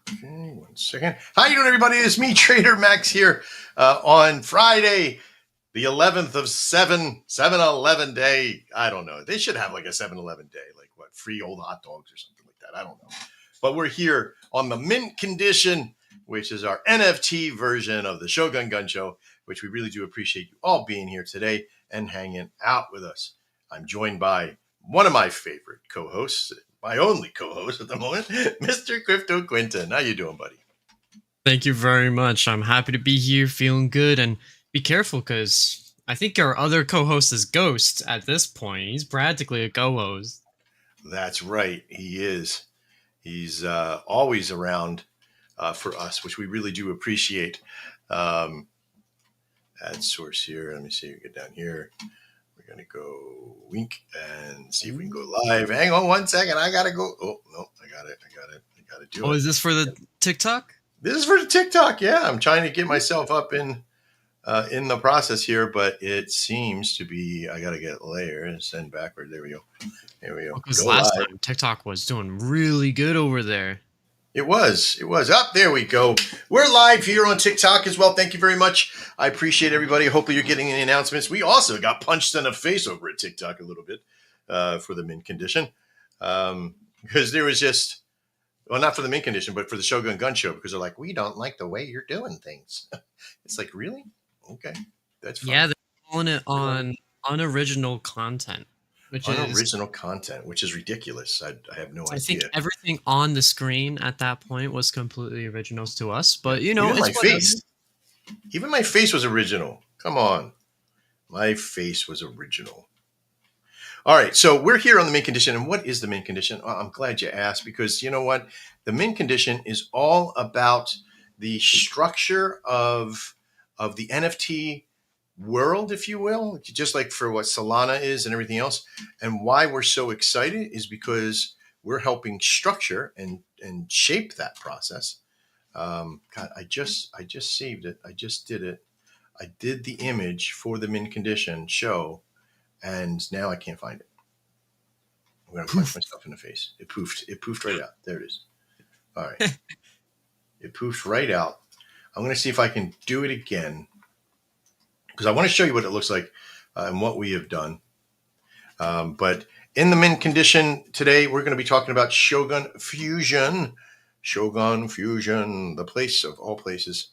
Okay, 1 second. How you doing, everybody? It's me, Trader Max, here on Friday, the 11th of 7/11 day. I don't know. They should have like a 7/11 day, like what, free old hot dogs or something like that. I don't know. But we're here on the Mint Condition, which is our NFT version of the Shogun Gun Show, which we really do appreciate you all being here today and hanging out with us. I'm joined by one of my favorite co-hosts, my only co-host at the moment, Mr. Crypto Quinton. How you doing, buddy? Thank you very much. I'm happy to be here, feeling good, and be careful because I think our other co-host is Ghost at this point. He's practically a co-host. That's right. He is. He's always around for us, which we really do appreciate. Um, Add source here. Let me see. We get down here. We're going to go wink and see if we can go live. Hang on 1 second. I got to go. Oh, no. I got it. I got to do Oh, it. is this for the TikTok? This is for the TikTok. Yeah. I'm trying to get myself up in the process here, but it seems to be, I got to get layer and send backward. There we go. There we go. Because Go last live. time TikTok was doing really good over there. It was up. There we go. We're live here on TikTok as well. Thank you very much. I appreciate everybody. Hopefully you're getting the announcements. We also got punched in the face over at TikTok a little bit for the Mint Condition. Because there was just, well, not for the Mint Condition, but for the Shogun Gun Show, because they're like, we don't like the way you're doing things. It's like, really? Okay. That's fine. Yeah, they're calling it on unoriginal content, which is, Unoriginal content, which is ridiculous. I have no I think idea. everything on the screen at that point was completely originals to us. But you know, Even it's my whatever. face. Even my face was original. Come on. My face was original. All right, so we're here on the Mint Condition. And what is the Mint Condition? Well, I'm glad you asked, because you know what? The Mint Condition is all about the structure of the NFT world, if you will, just like for what Solana is and everything else. And why we're so excited is because we're helping structure and shape that process. God, I just saved it. I just did it. I did the image for the Mint Condition show, and now I can't find it. I'm gonna punch myself in the face. It poofed. It poofed right out. There it is. All right. It poofed right out. I'm gonna see if I can do it again, because I want to show you what it looks like and what we have done. But in the Mint Condition today, we're going to be talking about Shogun Fusion. Shogun Fusion, the place of all places.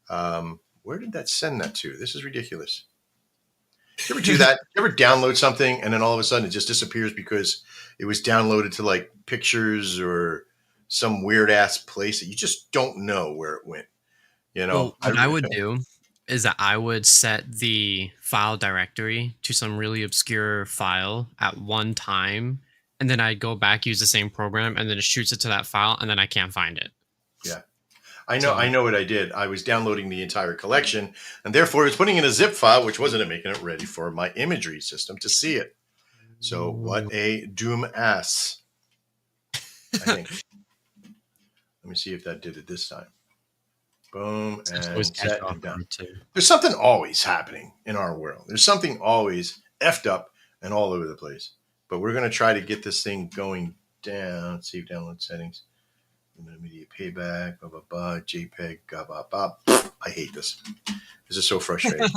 Where did that send that to? This is ridiculous. Did you ever do that? You ever download something and then all of a sudden it just disappears because it was downloaded to like pictures or some weird ass place that you just don't know where it went? You know, Well, what I would do is that I would set the file directory to some really obscure file at one time, and then I'd go back, use the same program, and then it shoots it to that file, and then I can't find it. yeah. I know what I did. I was downloading the entire collection, and therefore I was putting in a zip file, which wasn't making it ready for my imagery system to see it. So what a doom ass. I think. Let me see if that did it this time. Boom, and set and done. There's something always happening in our world. There's something always effed up and all over the place. But we're going to try to get this thing going down. Let's see, download settings. Media payback, blah, blah, blah, JPEG, blah, blah, blah. I hate this. This is so frustrating.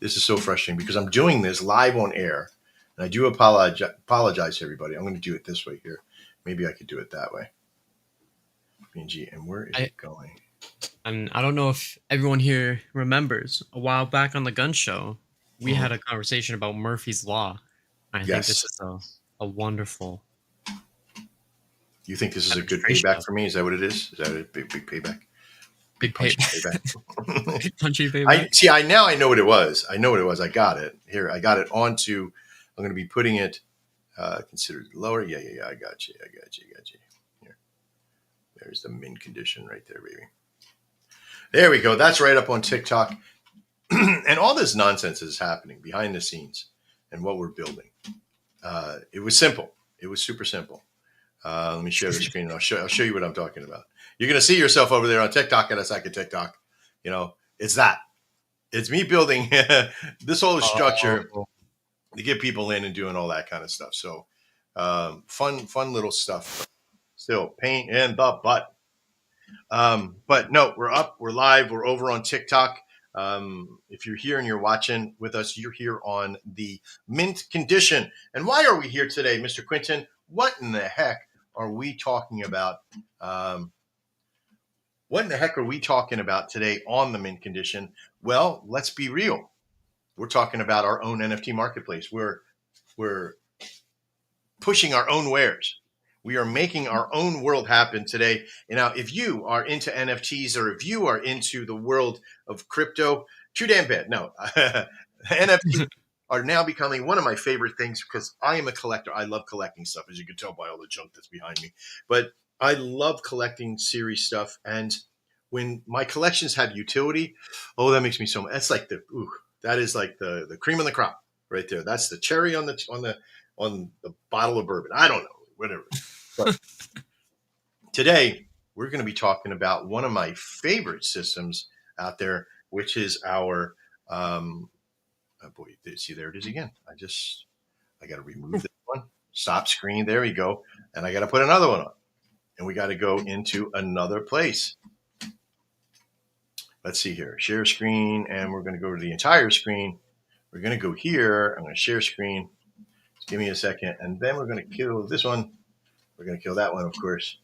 This is so frustrating because I'm doing this live on air. And I do apologize to everybody. I'm going to do it this way here. Maybe I could do it that way. PNG, and where is it going? And I don't know if everyone here remembers, a while back on the gun show, we had a conversation about Murphy's Law. I think this is a wonderful. You think this is a good payback for me? Is that what it is? Is that a big payback? Big payback. Punchy payback. I know what it was. I know what it was. I got it. Here, I got it onto, I'm going to be putting it considered lower. Yeah. I got you. Here. There's the Mint Condition right there, baby. There we go. That's right up on TikTok. And all this nonsense is happening behind the scenes and what we're building. It was simple. It was super simple. Let me share the screen and I'll show you what I'm talking about. You're going to see yourself over there on TikTok at a second TikTok. You know, it's that. It's me building this whole structure to get people in and doing all that kind of stuff. So fun little stuff. Still pain in the butt. But no, we're up, we're live, we're over on TikTok. If you're here and you're watching with us, you're here on the Mint Condition. And why are we here today, Mr. Quinton? What in the heck are we talking about? What in the heck are we talking about today on the Mint Condition? Well, let's be real. We're talking about our own NFT marketplace. We're pushing our own wares. We are making our own world happen today. And now, if you are into NFTs or if you are into the world of crypto, too damn bad. No, NFTs are now becoming one of my favorite things because I am a collector. I love collecting stuff, as you can tell by all the junk that's behind me. But I love collecting series stuff. And when my collections have utility, oh, that makes me so much. That's like that is like the cream of the crop right there. That's the cherry on the bottle of bourbon. I don't know, whatever. But today we're going to be talking about one of my favorite systems out there, which is our oh boy, see, there it is again. I got to remove this one. Stop screen. There we go. And I got to put another one on. And we got to go into another place. Let's see here. Share screen. And we're going to go to the entire screen. We're going to go here. I'm going to share screen. Give me a second. And then we're going to kill this one. We're going to kill that one, of course.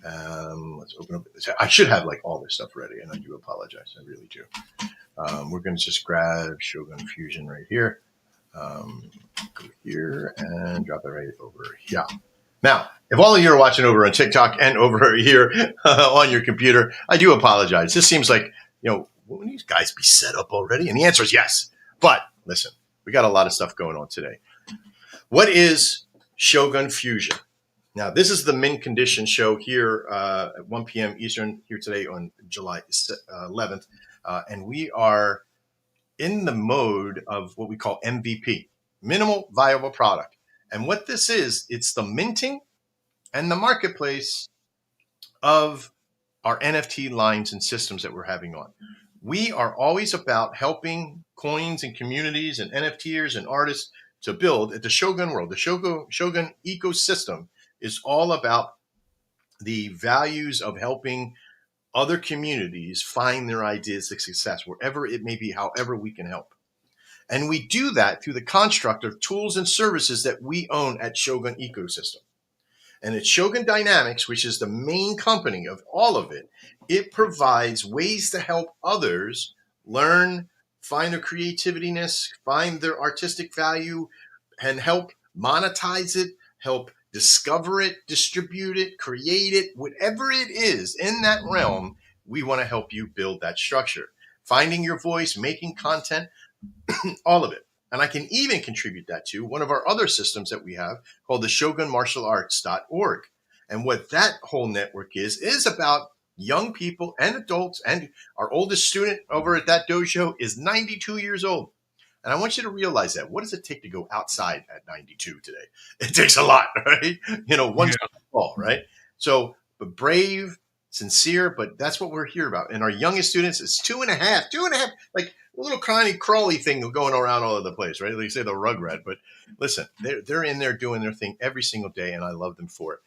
Let's open up. I should have like all this stuff ready. And I do apologize. I really do. We're going to just grab Shogun Fusion right here. Go here and drop it right over here. Now, if all of you are watching over on TikTok and over here on your computer, I do apologize. This seems like, wouldn't these guys be set up already? And the answer is yes. But listen, we got a lot of stuff going on today. What is Shogun Fusion? Now, this is the Mint Condition show here at 1 p.m. Eastern here today on July 11th. And we are in the mode of what we call MVP, minimal viable product. And what this is, it's the minting and the marketplace of our NFT lines and systems that we're having on. We are always about helping coins and communities and NFTers and artists to build at the Shogun world. The Shogun ecosystem is all about the values of helping other communities find their ideas of success, wherever it may be, however we can help. And we do that through the construct of tools and services that we own at Shogun Ecosystem. And at Shogun Dynamics, which is the main company of all of it, it provides ways to help others learn, find their creativeness, find their artistic value, and help monetize it, help discover it, distribute it, create it, whatever it is in that realm. We want to help you build that structure, finding your voice, making content, all of it. And I can even contribute that to one of our other systems that we have called the shogunmartialarts.org. And what that whole network is about young people and adults. And our oldest student over at that dojo is 92 years old. And I want you to realize that. What does it take to go outside at 92 today? It takes a lot, right? One fall, right? So, but brave, sincere, but that's what we're here about. And our youngest students is 2.5, like a little crawly thing going around all over the place, right? They say the rugrat, but listen, they're in there doing their thing every single day, and I love them for it.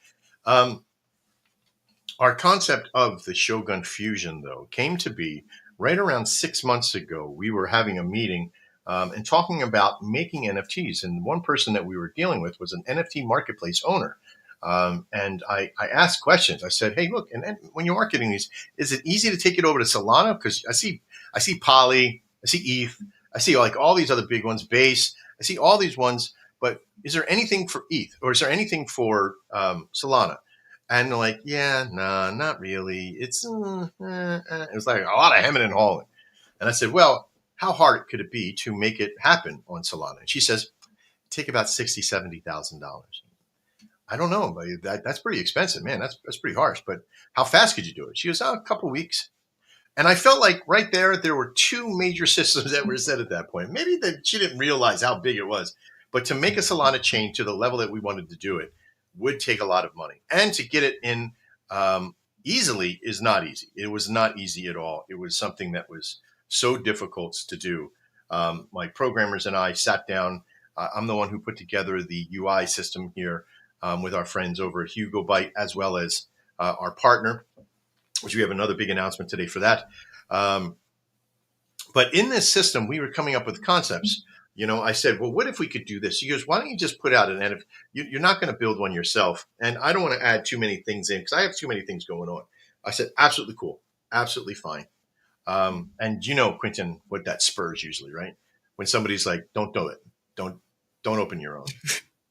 Our concept of the Shogun Fusion, though, came to be right around 6 months ago. We were having a meeting and talking about making NFTs. And one person that we were dealing with was an NFT marketplace owner. And I asked questions. I said, hey, look, and when you're marketing these, is it easy to take it over to Solana? Because I see Poly, I see ETH, I see like all these other big ones, Base, I see all these ones, but is there anything for ETH or is there anything for Solana? And they're like, yeah, nah, not really. It was like a lot of hemming and hawing. And I said, well, how hard could it be to make it happen on Solana? And she says, take about $60,000, $70,000. I don't know, but that's pretty expensive, man. That's pretty harsh. But how fast could you do it? She goes, a couple of weeks. And I felt like right there were two major systems that were set at that point. Maybe she didn't realize how big it was. But to make a Solana chain to the level that we wanted to do it would take a lot of money. And to get it in easily is not easy. It was not easy at all. It was something that was so difficult to do. My programmers and I sat down. I'm the one who put together the UI system here with our friends over at Hugo Byte, as well as our partner. which we have another big announcement today for that. Um, but in this system, we were coming up with concepts. I said, well, what if we could do this? He goes, why don't you just put out an NFT? You're not going to build one yourself. And I don't want to add too many things in because I have too many things going on. I said, absolutely cool. Absolutely fine. And Quentin, what that spurs usually, right? When somebody's like, don't do it. Don't open your own.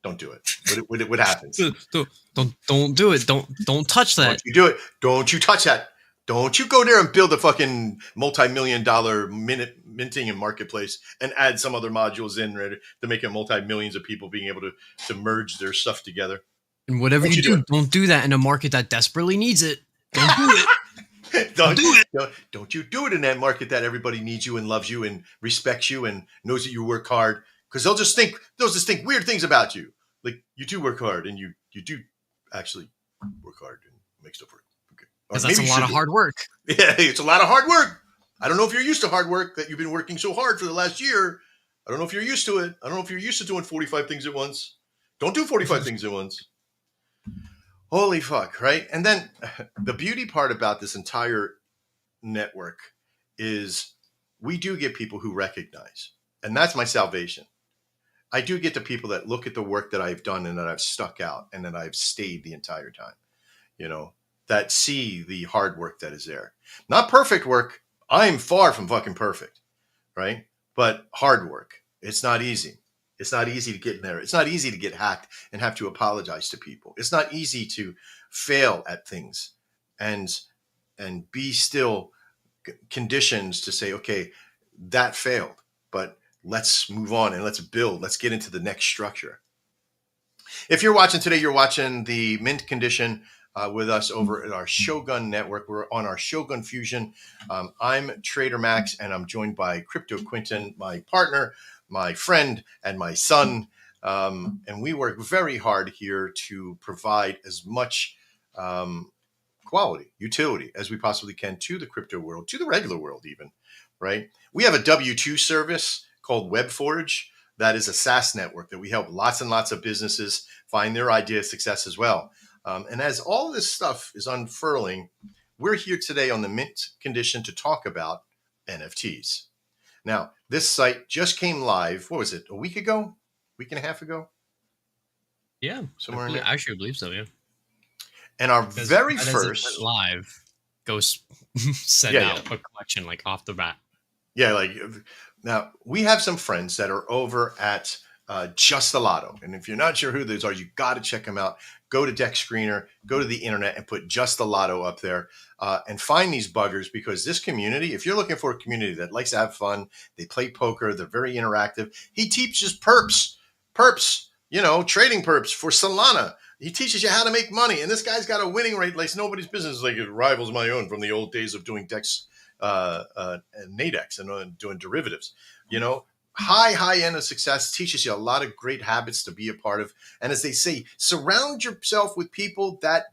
Don't do it. What happens? Don't do it. Don't touch that. Don't you do it. Don't you touch that. Don't you go there and build a fucking multi-million-dollar minting and marketplace and add some other modules in there to make it multi-millions of people being able to merge their stuff together. And whatever you do, don't do that in a market that desperately needs it. Don't do it. Don't do it. Don't you do it in that market that everybody needs you and loves you and respects you and knows that you work hard, because they'll just think weird things about you. Like, you do work hard and you do actually work hard and make stuff work. Because that's a lot of hard work. Yeah, it's a lot of hard work. I don't know if you're used to hard work, that you've been working so hard for the last year. I don't know if you're used to it. I don't know if you're used to doing 45 things at once. Don't do 45 things at once. Holy fuck, right? And then the beauty part about this entire network is we do get people who recognize, and that's my salvation. I do get the people that look at the work that I've done and that I've stuck out and that I've stayed the entire time, that see the hard work that is there. Not perfect work. I'm far from fucking perfect, right? But hard work. It's not easy. It's not easy to get in there. It's not easy to get hacked and have to apologize to people. It's not easy to fail at things and be still conditioned to say, okay, that failed, but let's move on and let's build. Let's get into the next structure. If you're watching today, you're watching the Mint Condition with us over at our Shogun Network. We're on our Shogun Fusion. I'm Trader Max, and I'm joined by Crypto Quentin, my partner, my friend, and my son. And we work very hard here to provide as much quality, utility as we possibly can to the crypto world, to the regular world even, right? We have a W2 service called WebForge. That is a SaaS network that we help lots and lots of businesses find their idea of success as well. And as all this stuff is unfurling, we're here today on the Mint Condition to talk about NFTs. Now, this site just came live. What was it? A week ago? Week and a half ago? Yeah. Somewhere in there? I actually believe so, yeah. And our very first live goes send out a collection like off the bat. Yeah, like now we have some friends that are over at Just a Lotto. And if you're not sure who those are, you got to check them out. Go to Deck Screener, go to the internet and put Just a Lotto up there and find these buggers, because this community, if you're looking for a community that likes to have fun, they play poker, they're very interactive. He teaches perps, trading perps for Solana. He teaches you how to make money. And this guy's got a winning rate like nobody's business. Like, it rivals my own from the old days of doing Dex and Nadex and doing derivatives. High end of success, teaches you a lot of great habits to be a part of. And as they say, surround yourself with people that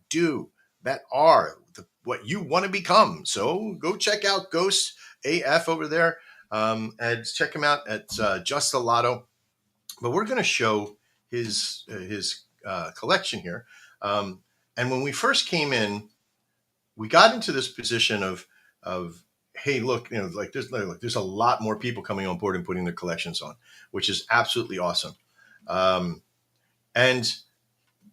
are what you want to become. So go check out Ghost AF over there and check him out at Just a Lotto. But we're going to show his collection here. And when we first came in, we got into this position of hey, look, there's a lot more people coming on board and putting their collections on, which is absolutely awesome. And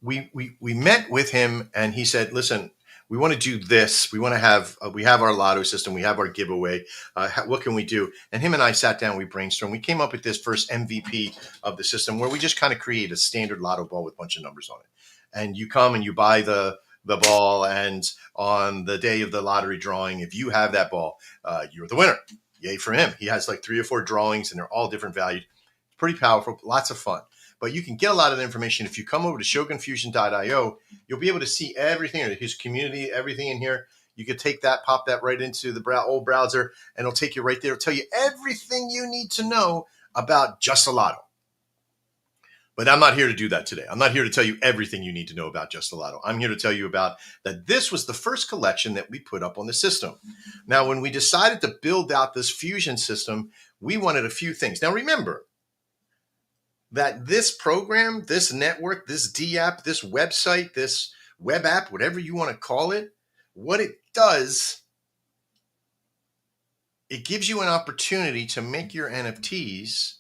we met with him, and he said, listen, we want to do this. We want to have, we have our lotto system. We have our giveaway. What can we do? And him and I sat down, we brainstormed. We came up with this first MVP of the system, where we just kind of create a standard lotto ball with a bunch of numbers on it. And you come and you buy the ball, and on the day of the lottery drawing, if you have that ball, you're the winner. Yay for him. He has like 3 or 4 drawings, and they're all different valued. Pretty powerful, lots of fun. But you can get a lot of the information. If you come over to shogunfusion.io, you'll be able to see everything, his community, everything in here. You could take that, pop that right into the old browser, and it'll take you right there. It'll tell you everything you need to know about Just a Lotto. But I'm not here to do that today. I'm not here to tell you everything you need to know about Just a Lotto. I'm here to tell you about that this was the first collection that we put up on the system. Now, when we decided to build out this fusion system, we wanted a few things. Now, remember that this program, this network, this D app, this website, this web app, whatever you want to call it, what it does, it gives you an opportunity to make your NFTs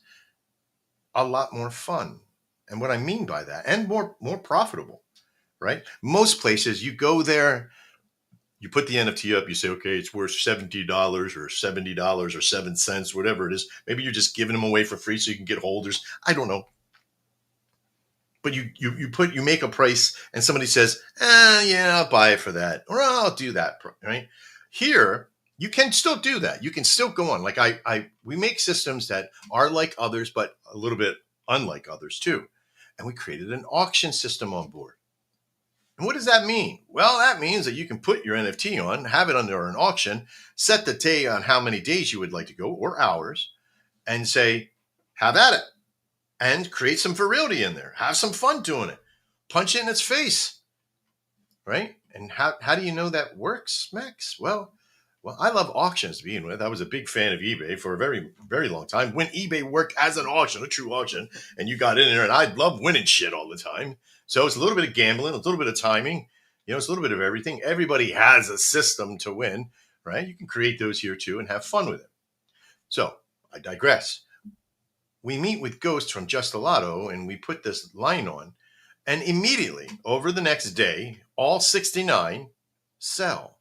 a lot more fun. And what I mean by that, and more profitable, right? Most places you go there, you put the NFT up, you say, okay, it's worth $70 or $70 or 7 cents, whatever it is. Maybe you're just giving them away for free so you can get holders. I don't know. But you make a price and somebody says, yeah, I'll buy it for that. Or I'll do that, right? Here, you can still do that. You can still go on. Like we make systems that are like others, but a little bit unlike others too. And we created an auction system on board. And what does that mean? Well, that means that you can put your NFT on, have it under an auction, set the day on how many days you would like to go or hours, and say, have at it. And create some virility in there. Have some fun doing it. Punch it in its face. Right? And how do you know that works, Max? Well, I love auctions to begin with. I was a big fan of eBay for a very, very long time. When eBay worked as an auction, a true auction, and you got in there, and I love winning shit all the time. So it's a little bit of gambling, a little bit of timing. It's a little bit of everything. Everybody has a system to win, right? You can create those here too and have fun with it. So I digress. We meet with Ghost from Just a Lotto, and we put this line on, and immediately over the next day, all 69 sell.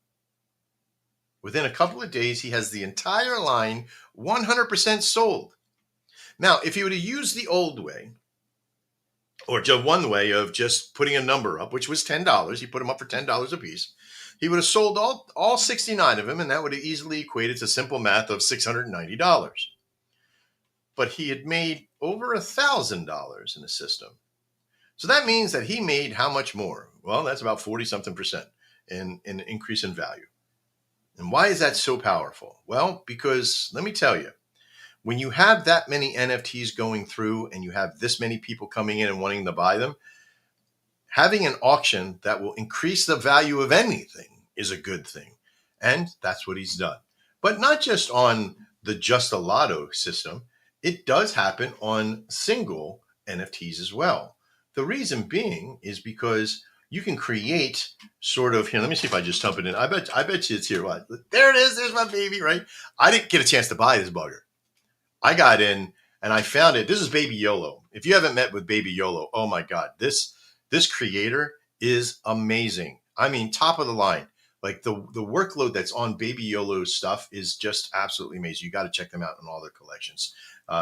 Within a couple of days, he has the entire line 100% sold. Now, if he would have used the old way, or just one way of just putting a number up, which was $10, he put them up for $10 a piece, he would have sold all 69 of them, and that would have easily equated to simple math of $690. But he had made over $1,000 in the system. So that means that he made how much more? Well, that's about 40-something% in an increase in value. And why is that so powerful? Well, because let me tell you, when you have that many NFTs going through and you have this many people coming in and wanting to buy them, having an auction that will increase the value of anything is a good thing. And that's what he's done. But not just on the Just a Lotto system. It does happen on single NFTs as well. The reason being is because you can create sort of, here, let me see if I just dump it in. I bet you it's here. What? There it is. There's my baby, right? I didn't get a chance to buy this bugger. I got in and I found it. This is Baby YOLO. If you haven't met with Baby YOLO, oh my God, this creator is amazing. I mean, top of the line. Like the workload that's on Baby YOLO's stuff is just absolutely amazing. You got to check them out in all their collections.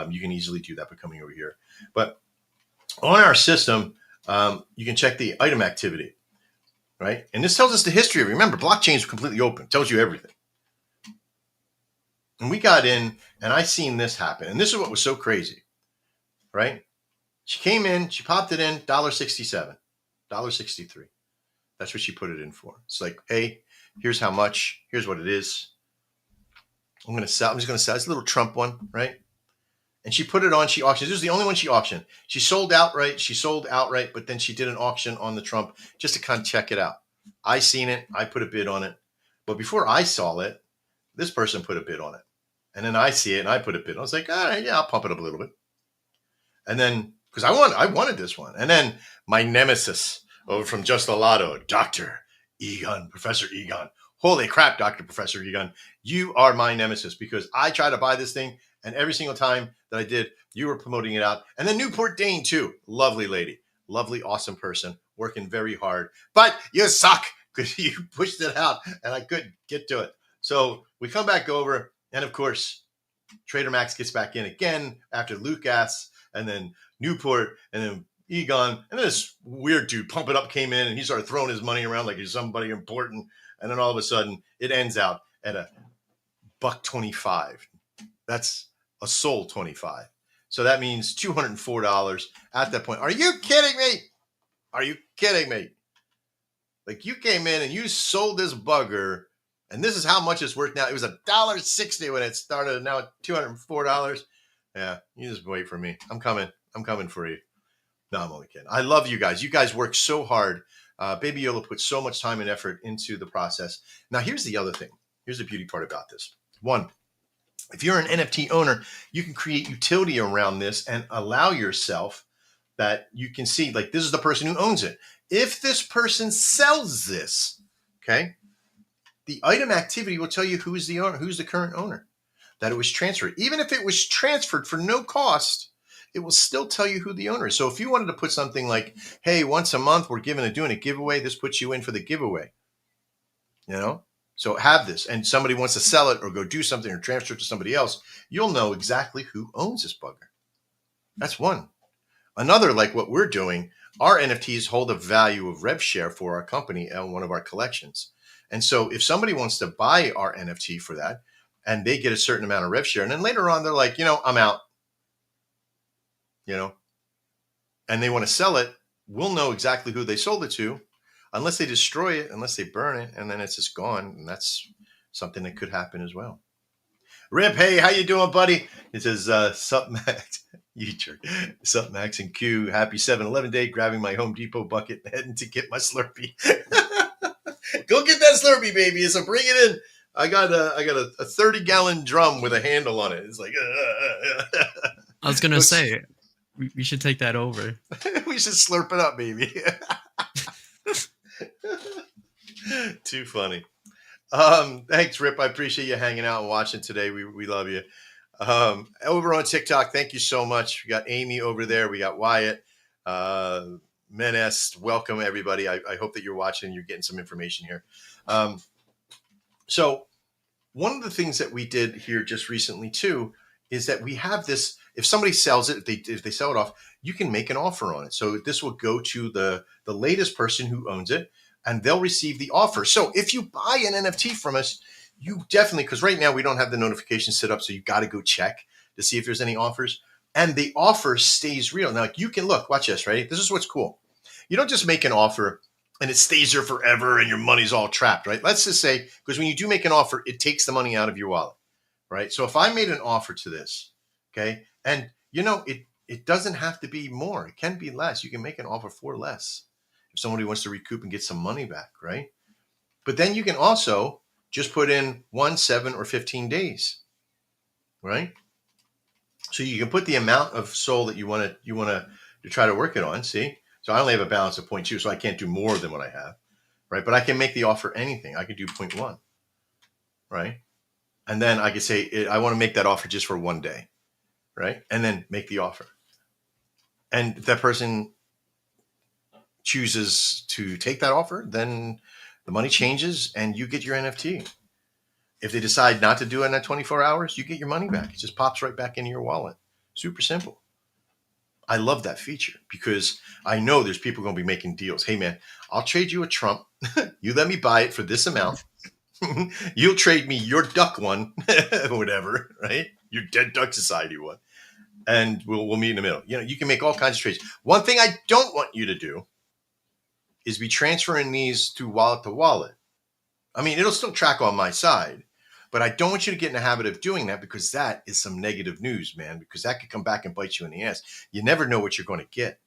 You can easily do that by coming over here. But on our system, you can check the item activity, right? And this tells us the history of it. Remember, blockchain is completely open. It tells you everything. And we got in, and I seen this happen. And this is what was so crazy, right? She came in, she popped it in, $1.67, $1.63. That's what she put it in for. It's like, hey, here's how much. Here's what it is. I'm just going to sell. It's a little Trump one, right? And she put it on. She auctioned. This is the only one she auctioned. She sold outright. But then she did an auction on the Trump just to kind of check it out. I seen it. I put a bid on it. But before I saw it, this person put a bid on it. And then I see it and I put a bid. I was like, all right, yeah, I'll pump it up a little bit. And then, because I wanted this one. And then my nemesis over from Just a Lotto, Dr. Egon, Professor Egon. Holy crap, Dr. Professor Egon. You are my nemesis because I try to buy this thing. And every single time that I did, you were promoting it out. And then Newport Dane, too. Lovely lady. Lovely, awesome person. Working very hard. But you suck because you pushed it out and I couldn't get to it. So we come back over. And, of course, Trader Max gets back in again after Lucas and then Newport and then Egon. And then this weird dude, Pump It Up, came in and he started throwing his money around like he's somebody important. And then all of a sudden, it ends out at $1.25. That's a soul 25. So that means $204 at that point. Are you kidding me? Are you kidding me? Like you came in and you sold this bugger, and this is how much it's worth now. It was $1.60 when it started, and now it's $204. Yeah, you just wait for me. I'm coming for you. No, I'm only kidding. I love you guys. You guys work so hard. Baby YOLO put so much time and effort into the process. Now, here's the other thing. Here's the beauty part about this. One, if you're an NFT owner, you can create utility around this and allow yourself that you can see, like, this is the person who owns it. If this person sells this, okay, the item activity will tell you who's the owner, who's the current owner, that it was transferred. Even if it was transferred for no cost, it will still tell you who the owner is. So if you wanted to put something like, hey, once a month we're doing a giveaway, this puts you in for the giveaway. You know? So have this, and somebody wants to sell it or go do something or transfer it to somebody else, you'll know exactly who owns this bugger. That's one. Another, like what we're doing, our NFTs hold a value of rev share for our company and one of our collections. And so if somebody wants to buy our NFT for that and they get a certain amount of rev share, and then later on they're like, I'm out, and they want to sell it, we'll know exactly who they sold it to, unless they destroy it, unless they burn it, and then it's just gone. And that's something that could happen as well. Rip, hey, how you doing, buddy? It says, sup, Max. You jerk. Sup, Max and Q. Happy 7-Eleven day. Grabbing my Home Depot bucket and heading to get my Slurpee. Go get that Slurpee, baby. So bring it in. I got a 30-gallon drum with a handle on it. It's like, I was gonna say, we should take that over. We should slurp it up, baby. Too funny. Thanks, Rip. I appreciate you hanging out and watching today. We love you. Over on TikTok, thank you so much. We got Amy over there. We got Wyatt. Menes, welcome everybody. I hope that you're watching and you're getting some information here. So one of the things that we did here just recently too is that we have this. If somebody sells it, if they sell it off, you can make an offer on it. So this will go to the latest person who owns it, and they'll receive the offer. So if you buy an NFT from us, you definitely, because right now we don't have the notification set up, so you got to go check to see if there's any offers. And the offer stays real. Now you can look, watch this, right? This is what's cool. You don't just make an offer and it stays there forever and your money's all trapped, right? Let's just say, because when you do make an offer, it takes the money out of your wallet, right? So if I made an offer to this, okay, and it doesn't have to be more. It can be less. You can make an offer for less if somebody wants to recoup and get some money back, right? But then you can also just put in 1, 7, or 15 days, right? So you can put the amount of SOL that you want to try to work it on. See, so I only have a balance of 0.2, so I can't do more than what I have, right? But I can make the offer anything. I could do 0.1, right? And then I could say I want to make that offer just for 1 day, right? And then make the offer. And if that person chooses to take that offer, then the money changes and you get your NFT. If they decide not to do it in that 24 hours, you get your money back. It just pops right back into your wallet. Super simple. I love that feature because I know there's people going to be making deals. Hey, man, I'll trade you a Trump. You let me buy it for this amount. You'll trade me your duck one, whatever, right? Your Dead Duck Society one. And we'll meet in the middle. You can make all kinds of trades. One thing I don't want you to do is be transferring these to wallet. I mean, it'll still track on my side, but I don't want you to get in the habit of doing that because that is some negative news, man, because that could come back and bite you in the ass. You never know what you're going to get.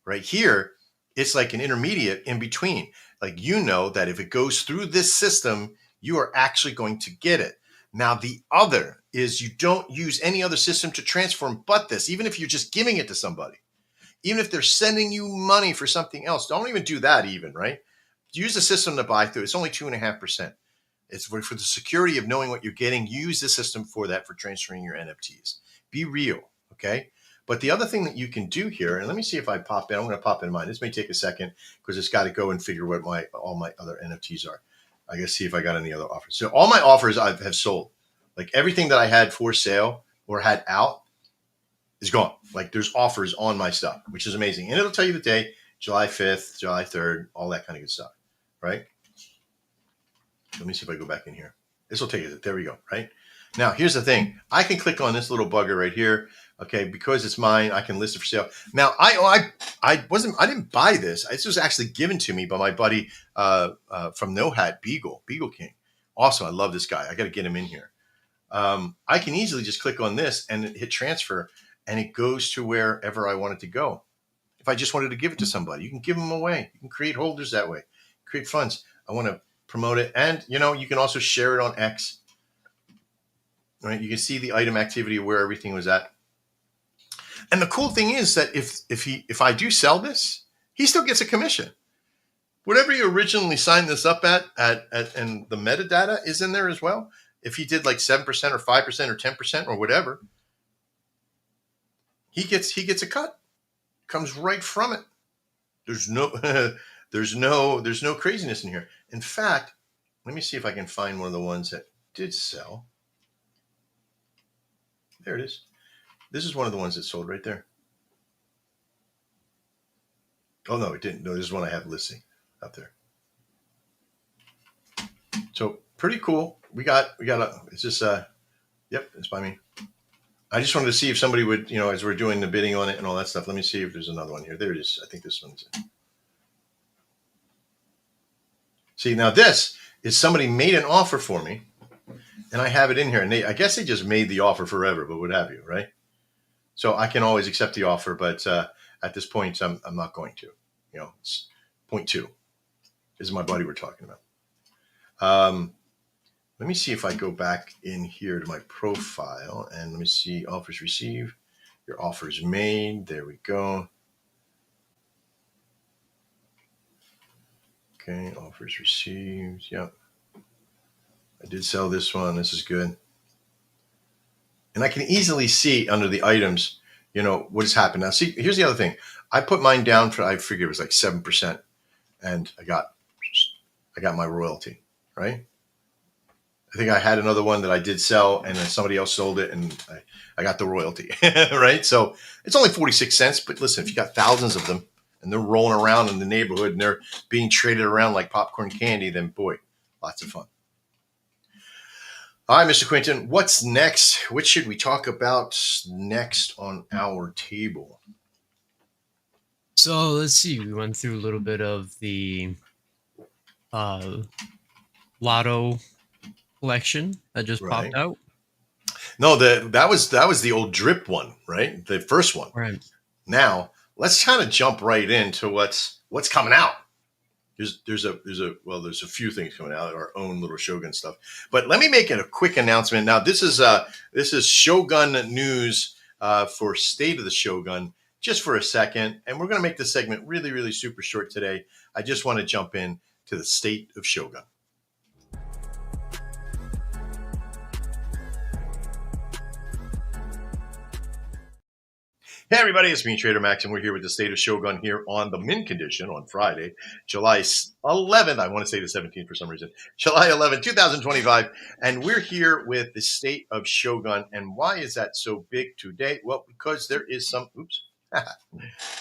Right here, it's like an intermediate in between. Like, that if it goes through this system, you are actually going to get it. Now, the other is you don't use any other system to transform but this, even if you're just giving it to somebody. Even if they're sending you money for something else, don't even do that even, right? Use the system to buy through. It's only 2.5%. It's for the security of knowing what you're getting. Use the system for that, for transferring your NFTs. Be real, okay? But the other thing that you can do here, and let me see if I pop in. I'm going to pop in mine. This may take a second because it's got to go and figure what all my other NFTs are. I guess see if I got any other offers. So all my offers I have sold. Like everything that I had for sale or had out is gone. Like there's offers on my stuff, which is amazing. And it'll tell you the day, July 5th, July 3rd, all that kind of good stuff, right? Let me see if I go back in here. This will take you. There we go, right? Now, here's the thing. I can click on this little bugger right here. Okay, because it's mine, I can list it for sale. Now, I didn't buy this. This was actually given to me by my buddy from No Hat, Beagle King. Awesome. I love this guy. I got to get him in here. I can easily just click on this and hit transfer, and it goes to wherever I want it to go. If I just wanted to give it to somebody, you can give them away. You can create holders that way, create funds. I want to promote it. And, you can also share it on X. Right? You can see the item activity of where everything was at. And the cool thing is that if I do sell this, he still gets a commission. whatever you originally signed this up at and the metadata is in there as well. If he did like 7% or 5% or 10% or whatever, he gets a cut. Comes right from it. There's no there's no craziness in here. In fact, let me see if I can find one of the ones that did sell. There it is. This is one of the ones that sold right there. Oh no, it didn't. No, this is one I have listing up there. So pretty cool. We got it's just yep, it's by me. I just wanted to see if somebody would, as we're doing the bidding on it and all that stuff. Let me see if there's another one here. There it is. I think this one's it. See, now this is somebody made an offer for me, and I have it in here. And I guess they just made the offer forever, but what have you, right? So I can always accept the offer, but at this point, I'm not going to. It's 0.2. This is my buddy we're talking about. Let me see if I go back in here to my profile and let me see offers received. Your offers made. There we go. Okay, offers received. Yep. I did sell this one. This is good. And I can easily see under the items, what has happened. Now, see, here's the other thing. I put mine down for, I figure it was like 7%. And I got my royalty, right? I think I had another one that I did sell and then somebody else sold it and I got the royalty, right? So it's only 46 cents. But listen, if you got thousands of them and they're rolling around in the neighborhood and they're being traded around like popcorn candy, then boy, lots of fun. All right, Mr. Quinton, what's next? What should we talk about next on our table? So let's see. We went through a little bit of the lotto collection that just Right. popped out. No, that was the old drip one, right? The first one. Right. Now let's kind of jump right into what's coming out. There's a few things coming out, our own little Shogun stuff. But let me make it a quick announcement. Now this is Shogun news for State of the Shogun, just for a second, and we're going to make this segment really, really super short today. I just want to jump in to the State of Shogun. Hey everybody, it's me, Trader Max, and we're here with the State of Shogun here on the Mint Condition on Friday, July 11th. I want to say the 17th for some reason. July 11th, 2025. And we're here with the State of Shogun. And why is that so big today? Well, because there is some,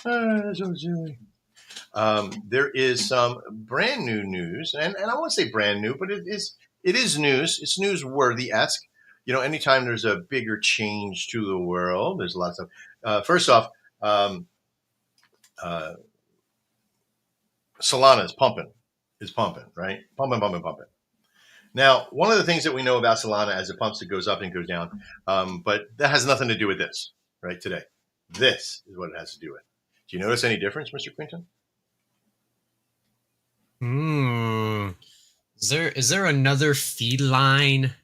so silly. There is some brand new news, and I won't say brand new, but it is news. It's newsworthy-esque. Anytime there's a bigger change to the world, there's lots of. First off, Solana is pumping, right? Pumping. Now, one of the things that we know about Solana as it pumps, it goes up and goes down, but that has nothing to do with this, right? Today, this is what it has to do with. Do you notice any difference, Mr. Quinton? Is there another feline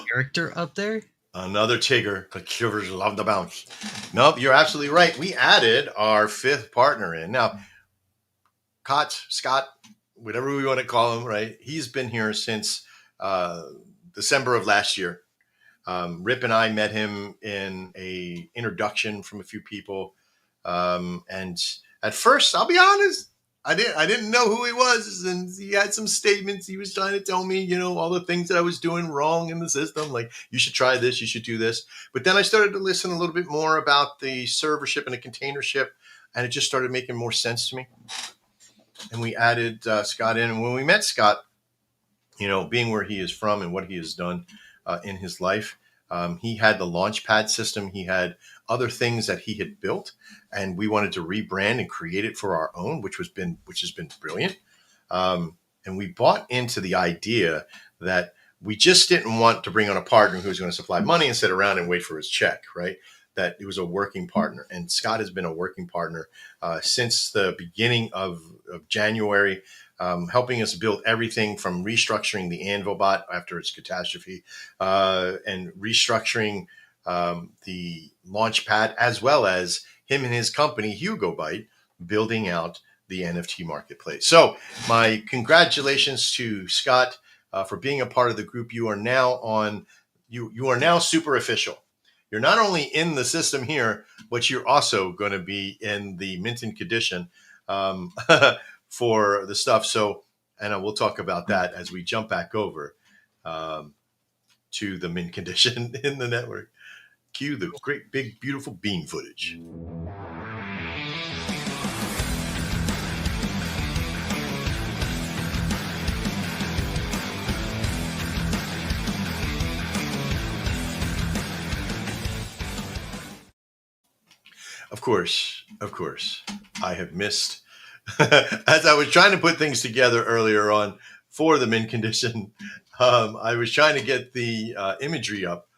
character up there? Another Tigger. The Kivers love the bounce. Nope, you're absolutely right. We added our fifth partner in. Now, Scott, whatever we want to call him, right? He's been here since December of last year. Rip and I met him in a introduction from a few people. And at first, I'll be honest, I didn't know who he was, and he had some statements he was trying to tell me, all the things that I was doing wrong in the system, like you should try this, you should do this. But then I started to listen a little bit more about the servership and the containership, and it just started making more sense to me. And we added Scott in, and when we met Scott, being where he is from and what he has done in his life, he had the Launchpad system. He had other things that he had built, and we wanted to rebrand and create it for our own, which has been brilliant. And we bought into the idea that we just didn't want to bring on a partner who was going to supply money and sit around and wait for his check, right? That it was a working partner. And Scott has been a working partner since the beginning of January, helping us build everything from restructuring the Anvilbot after its catastrophe and restructuring the Launchpad, as well as him and his company, HugoByte, building out the NFT marketplace. So my congratulations to Scott for being a part of the group. You are now on. You are now super official. You're not only in the system here, but you're also going to be in the mint and condition for the stuff. So, and we'll talk about that as we jump back over to the mint condition in the network. Cue the great, big, beautiful bean footage. Of course, I have missed, as I was trying to put things together earlier on for the mint condition, I was trying to get the imagery up.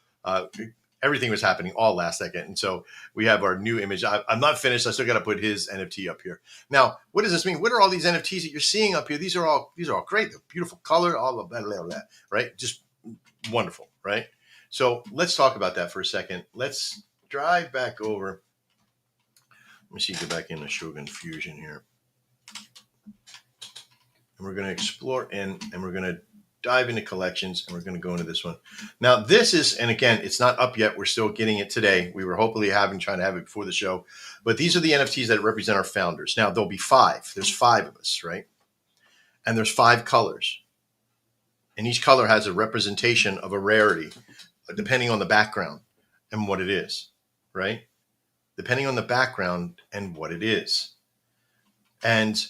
Everything was happening all last second. And so we have our new image. I'm not finished. I still got to put his NFT up here. Now, what does this mean? What are all these NFTs that you're seeing up here? These are all great. They're beautiful color, all of that, right? Just wonderful, right? So let's talk about that for a second. Let's drive back over. Let me see, get back into Shogun Fusion here. And we're going to explore and we're going to dive into collections, and we're going to go into this one. Now, this is, and again, it's not up yet. We're still getting it today. We were hopefully trying to have it before the show. But these are the NFTs that represent our founders. Now, there'll be 5. There's 5 of us, right? And there's 5 colors. And each color has a representation of a rarity, depending on the background and what it is, right? Depending on the background and what it is. And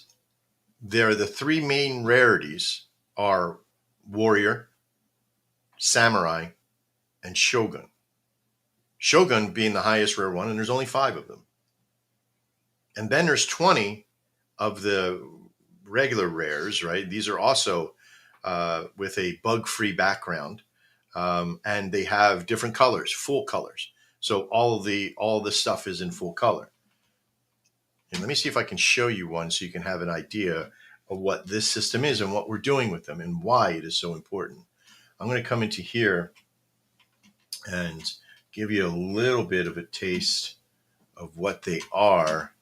there are the 3 main rarities are warrior, samurai, and shogun. Shogun being the highest rare one, and there's only 5 of them. And then there's 20 of the regular rares, right? These are also with a bug-free background, and they have different colors, full colors. So all the stuff is in full color. And let me see if I can show you one so you can have an idea of what this system is and what we're doing with them and why it is so important. I'm going to come into here and give you a little bit of a taste of what they are.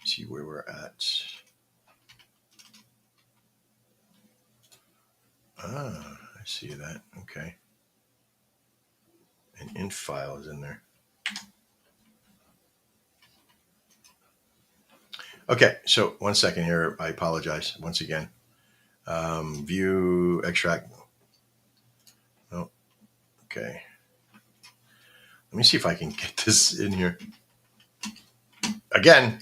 See where we're at. I see that. Okay. An int file is in there. Okay, so 1 second here. I apologize once again. View, extract. Oh, okay. Let me see if I can get this in here. Again,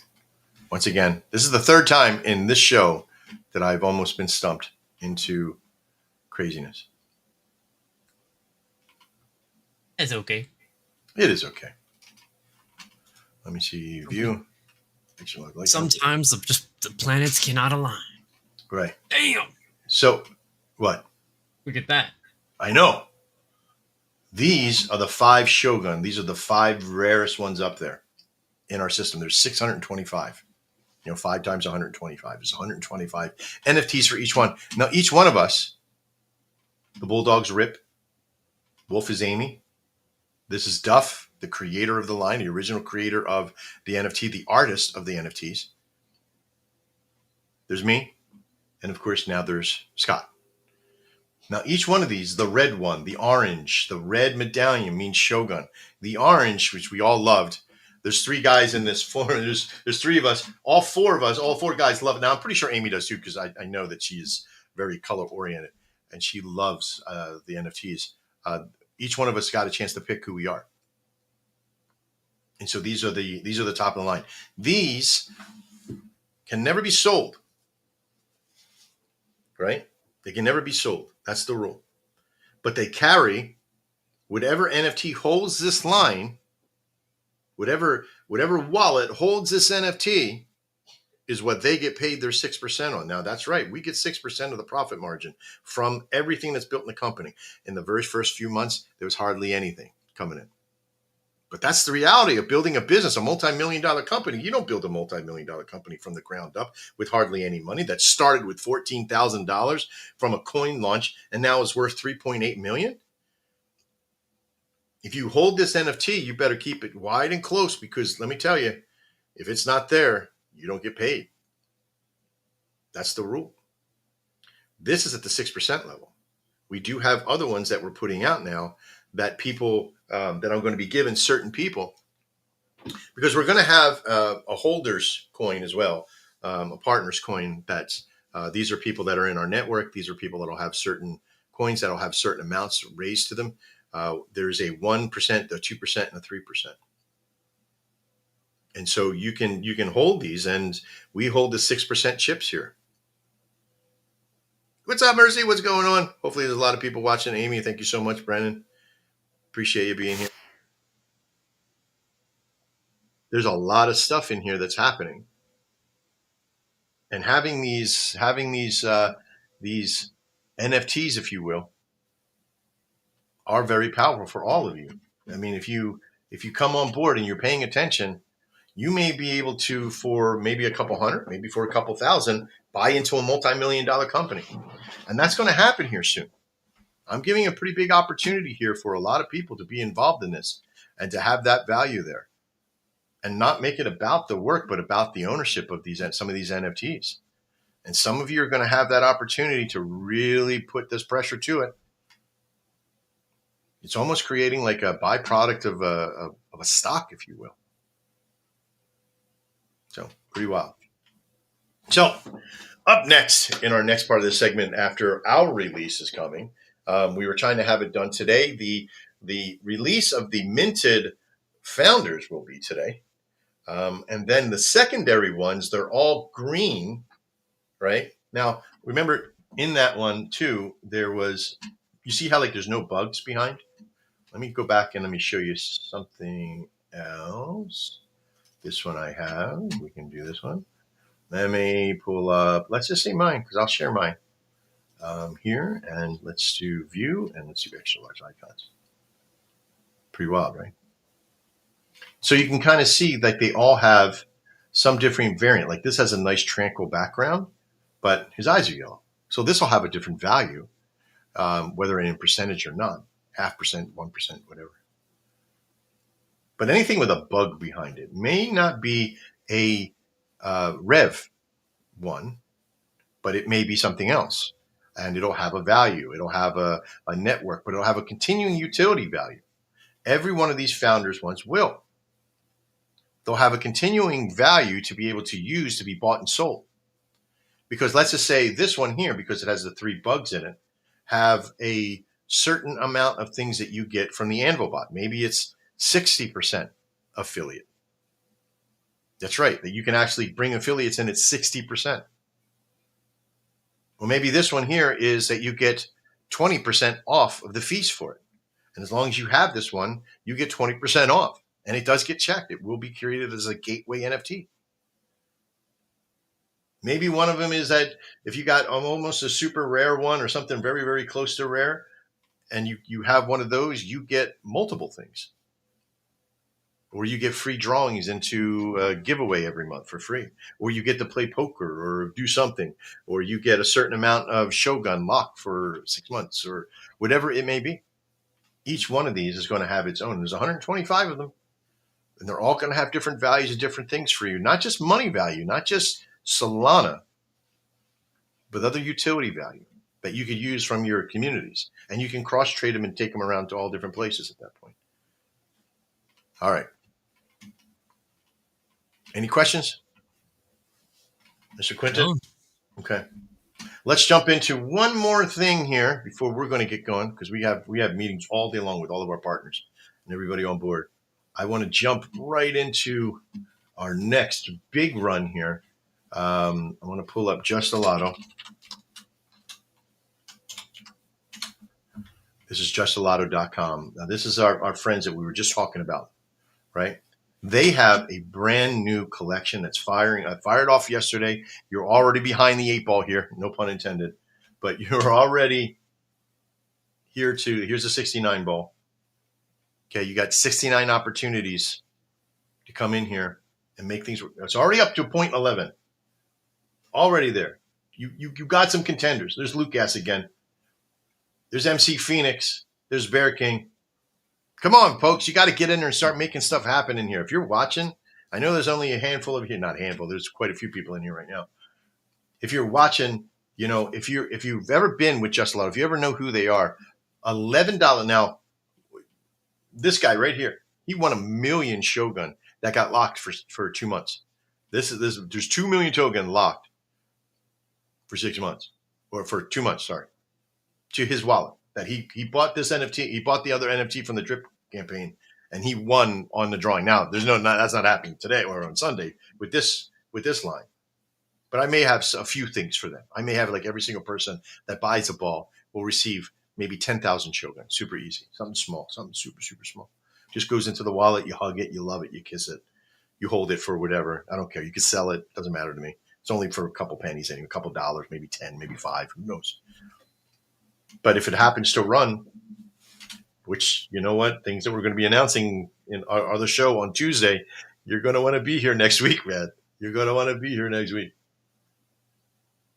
once again, this is the 3rd time in this show that I've almost been stumped into craziness. It's okay. It is okay. Let me see. View. Sometimes the planets cannot align. Right. Damn. So, what? Look at that. I know. These are the 5 Shogun. These are the 5 rarest ones up there in our system. There's 625. 5 times 125 is 125 NFTs for each one. Now, each one of us, the Bulldog's Rip, Wolf is Amy. This is Duff, the creator of the line, the original creator of the NFT, the artist of the NFTs. There's me. And of course, now there's Scott. Now, each one of these, the red one, the orange, the red medallion means Shogun. The orange, which we all loved. There's 3 guys in this floor. There's 3 of us. All 4 guys love it. Now, I'm pretty sure Amy does too, because I know that she's very color oriented and she loves the NFTs. Each one of us got a chance to pick who we are. And so these are the top of the line. These can never be sold. Right? They can never be sold. That's the rule. But they carry whatever NFT holds this line, whatever wallet holds this NFT is what they get paid their 6% on. Now, that's right. We get 6% of the profit margin from everything that's built in the company. In the very first few months, there was hardly anything coming in. But that's the reality of building a business, a multi-million-dollar company. You don't build a multi-million-dollar company from the ground up with hardly any money. That started with $14,000 from a coin launch and now is worth $3.8 million. If you hold this NFT, you better keep it wide and close because let me tell you, If it's not there, you don't get paid. That's the rule. This is at the 6% level. We do have other ones that we're putting out now that people that I'm going to be giving certain people, because we're going to have a holders coin as well, a partners coin. That's these are people that are in our network. These are people that will have certain coins that will have certain amounts raised to them. There's a 1%, a 2%, and a 3%. And so you can hold these, and we hold the 6% chips here. What's up, Mercy? What's going on? Hopefully there's a lot of people watching. Amy, thank you so much. Brennan, appreciate you being here. There's a lot of stuff in here that's happening, and having these NFTs, if you will, are very powerful for all of you. I mean, if you come on board and you're paying attention, you may be able to, for maybe a couple hundred, maybe for a couple thousand, buy into a multi-million-dollar company. And that's going to happen here soon. I'm giving a pretty big opportunity here for a lot of people to be involved in this and to have that value there and not make it about the work, but about the ownership of some of these NFTs. And some of you are going to have that opportunity to really put this pressure to it. It's almost creating like a byproduct of a stock, if you will. So pretty wild. So up next in our next part of this segment, after our release is coming, we were trying to have it done today. The release of the minted founders will be today. And then the secondary ones, they're all green, right? Now, remember in that one too, you see how like there's no bugs behind? Let me go back and let me show you something else. This one I have. We can do this one. Let me pull up, let's just say mine, because I'll share mine here. And let's do view, and let's do extra large icons. Pretty wild, right? So you can kind of see like they all have some different variant. Like this has a nice tranquil background, but his eyes are yellow. So this will have a different value, whether in percentage or not, 0.5%, 1%, whatever. But anything with a bug behind it may not be a Rev one, but it may be something else. And it'll have a value. It'll have a network, but it'll have a continuing utility value. Every one of these founders ones will. They'll have a continuing value to be able to use to be bought and sold. Because let's just say this one here, because it has the 3 bugs in it, have a certain amount of things that you get from the Anvilbot. Maybe it's 60% affiliate. That's right, that you can actually bring affiliates in at 60%. Well, maybe this one here is that you get 20% off of the fees for it. And as long as you have this one, you get 20% off. And it does get checked. It will be created as a gateway NFT. Maybe one of them is that if you got almost a super rare one or something very, very close to rare, and you have one of those, you get multiple things. Or you get free drawings into a giveaway every month for free. Or you get to play poker or do something. Or you get a certain amount of Shogun locked for 6 months or whatever it may be. Each one of these is going to have its own. There's 125 of them. And they're all going to have different values and different things for you. Not just money value, not just Solana, but other utility value that you could use from your communities. And you can cross-trade them and take them around to all different places at that point. All right. Any questions? Mr. Quinton? No. Okay. Let's jump into one more thing here before we're going to get going, because we have meetings all day long with all of our partners and everybody on board. I want to jump right into our next big run here. I want to pull up Justalotto. This is justalotto.com. Now, this is our friends that we were just talking about, right? They have a brand new collection that's fired off yesterday. You're already behind the 8 ball here, no pun intended, but you're already here here's a 69 ball. Okay, you got 69 opportunities to come in here and make things work. It's already up to 0.11. Already there. You got some contenders. There's Lucas again. There's MC Phoenix. There's Bear King. Come on, folks. You got to get in there and start making stuff happen in here. If you're watching, I know there's only a handful of you, not a handful. There's quite a few people in here right now. If you're watching, if you've ever been with Just Lotto, if you ever know who they are, $11 now. This guy right here, he won 1,000,000 Shogun that got locked for 2 months. There's 2,000,000 Shogun locked for 6 months or for 2 months. Sorry, to his wallet that he bought this NFT. He bought the other NFT from the drip campaign, and he won on the drawing. Now that's not happening today or on Sunday with this line. But I may have a few things for them. I may have like every single person that buys a ball will receive maybe 10,000 Shogun. Super easy. Something small. Something super, super small. Just goes into the wallet. You hug it. You love it. You kiss it. You hold it for whatever. I don't care. You can sell it. Doesn't matter to me. It's only for a couple pennies, anyway, a couple dollars, maybe 10, maybe 5. Who knows? But if it happens to run, which, you know what, things that we're going to be announcing in our other show on Tuesday, you're going to want to be here next week, man. You're going to want to be here next week.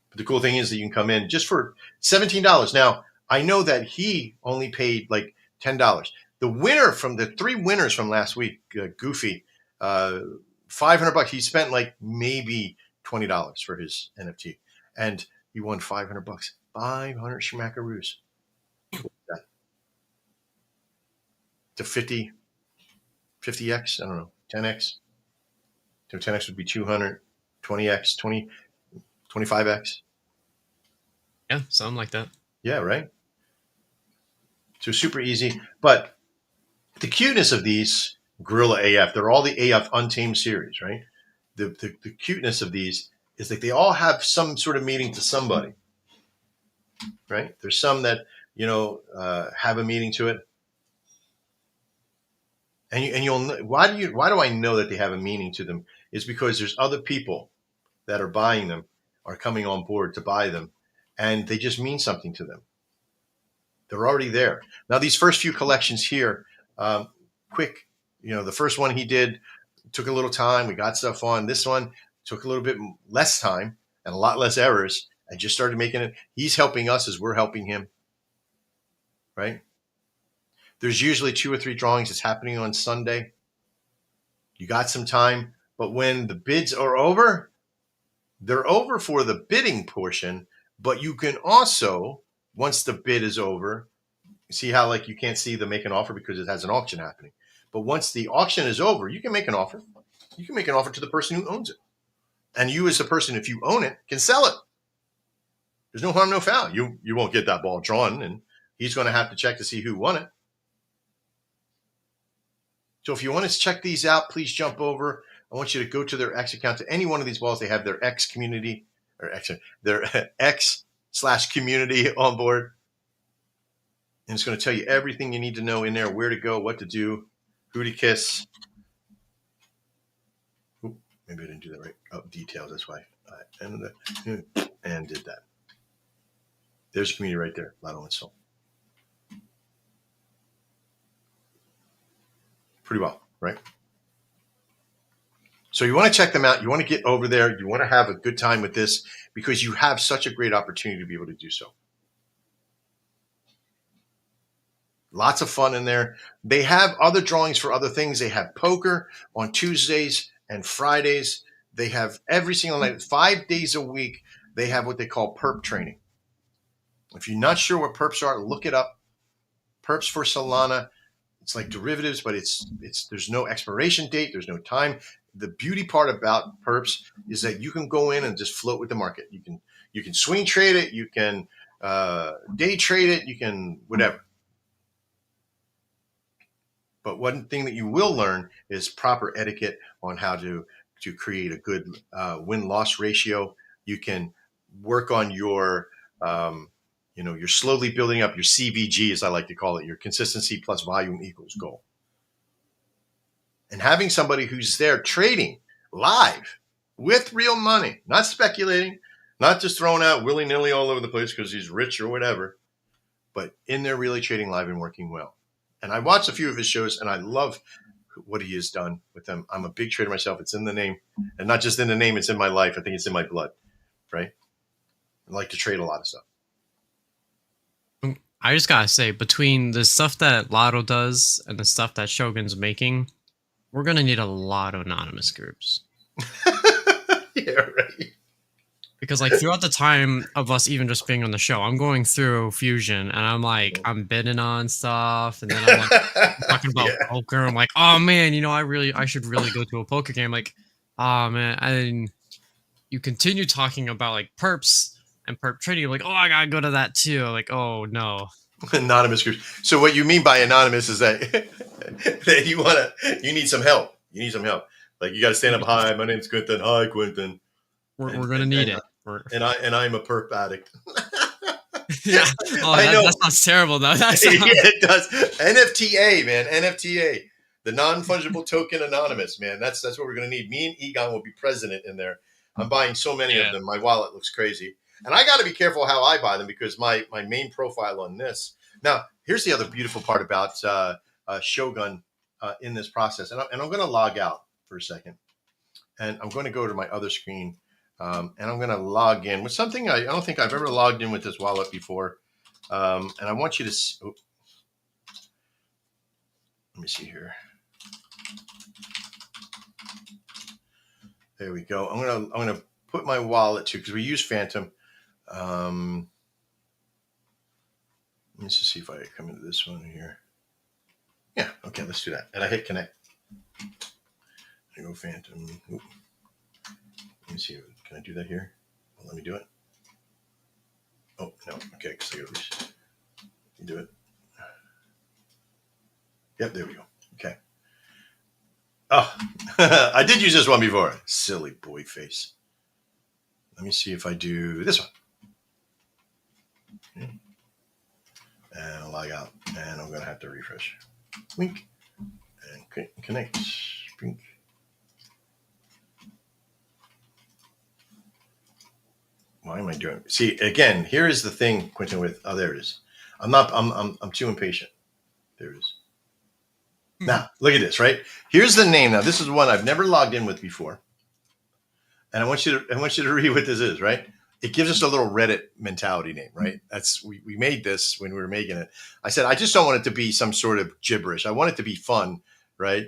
But the cool thing is that you can come in just for $17. Now, I know that he only paid like $10. The winner from the 3 winners from last week, Goofy, $500. He spent like maybe $20 for his NFT, and he won $500. 500 schmackaroos. To 50x, I don't know, 10x. So 10x would be 200, 20x, 25x. Yeah, something like that. Yeah, right? So super easy. But the cuteness of these, Gorilla AF, they're all the AF Untamed series, right? The cuteness of these is that they all have some sort of meaning to somebody, right? There's some that, have a meaning to it. And you'll why do I know that they have a meaning to them? Is because there's other people that are buying them, are coming on board to buy them, and they just mean something to them. They're already there. Now these first few collections here, quick, the first one he did took a little time. We got stuff on. This one took a little bit less time and a lot less errors. I just started making it. He's helping us as we're helping him, right? There's usually 2 or 3 drawings. It's happening on Sunday. You got some time, but when the bids are over, they're over for the bidding portion, but you can also, once the bid is over, see how like you can't see the make an offer because it has an auction happening. But once the auction is over, you can make an offer. You can make an offer to the person who owns it. And you as a person, if you own it, can sell it. There's no harm, no foul. You won't get that ball drawn, and he's going to have to check to see who won it. So if you want to check these out, please jump over. I want you to go to their X account. To any one of these balls, they have their X community or their X/community on board. And it's going to tell you everything you need to know in there, where to go, what to do, who to kiss. Ooh, maybe I didn't do that right. Oh, details. That's why I ended that and did that. There's a community right there. Lotto and Soul. Pretty well, right? So you want to check them out. You want to get over there. You want to have a good time with this because you have such a great opportunity to be able to do so. Lots of fun in there. They have other drawings for other things. They have poker on Tuesdays and Fridays. They have every single night, 5 days a week. They have what they call perp training. If you're not sure what perps are, look it up. Perps for Solana. It's like derivatives, but there's no expiration date. There's no time. The beauty part about perps is that you can go in and just float with the market. You can swing trade it. You can day trade it. You can whatever. But one thing that you will learn is proper etiquette on how to create a good win-loss ratio. You can work on your you're slowly building up your CVG, as I like to call it, your consistency plus volume equals goal. And having somebody who's there trading live with real money, not speculating, not just throwing out willy-nilly all over the place because he's rich or whatever, but in there really trading live and working well. And I watched a few of his shows, and I love what he has done with them. I'm a big trader myself. It's in the name. And not just in the name, it's in my life. I think it's in my blood, right? I like to trade a lot of stuff. I just gotta say, between the stuff that Lotto does and the stuff that Shogun's making, we're gonna need a lot of anonymous groups. Yeah, right. Because like throughout the time of us even just being on the show, I'm going through Fusion and I'm bidding on stuff, and then I'm like talking about Yeah. poker. I'm like, oh man, I should really go to a poker game. Like, oh man, and you continue talking about like perps and perp trading. You're like, oh, I gotta go to that too. Like, oh no. Anonymous groups. So what you mean by anonymous is that that you need some help. You need some help. Like you got to stand up. Hi, my name's Quentin. Hi, Quentin. We're gonna need it. I'm a perp addict. Yeah. Oh, I know. that sounds terrible though. That Yeah, sounds... it does. NFTA, man. NFTA. The non-fungible token anonymous, man. That's what we're gonna need. Me and Egon will be president in there. I'm buying so many of them. My wallet looks crazy. And I got to be careful how I buy them because my main profile on this. Now, here's the other beautiful part about Shogun in this process. And I'm going to log out for a second. And I'm going to go to my other screen. And I'm going to log in with something I don't think I've ever logged in with this wallet before. And I want you to let me see here. There we go. I'm gonna put my wallet to because we use Phantom. Let me just see if I come into this one here. Yeah, okay, let's do that. And I hit connect. I go Phantom. Oop. Let me see. Can I do that here? Well, let me do it. Oh no. Okay, because I gotta do it. Yep, there we go. Okay. Oh, I did use this one before. Silly boy face. Let me see if I do this one. And I'll log out. And I'm going to have to refresh. Wink. And connect. Wink. Why am I doing? See, again, here is the thing, Quentin, with, oh, there it is. I'm too impatient. There it is. Now, look at this, right? Here's the name. Now, this is one I've never logged in with before. And I want you to read what this is, right? It gives us a little Reddit mentality name, right? That's we made this when we were making it. I said, I just don't want it to be some sort of gibberish. I want it to be fun, right?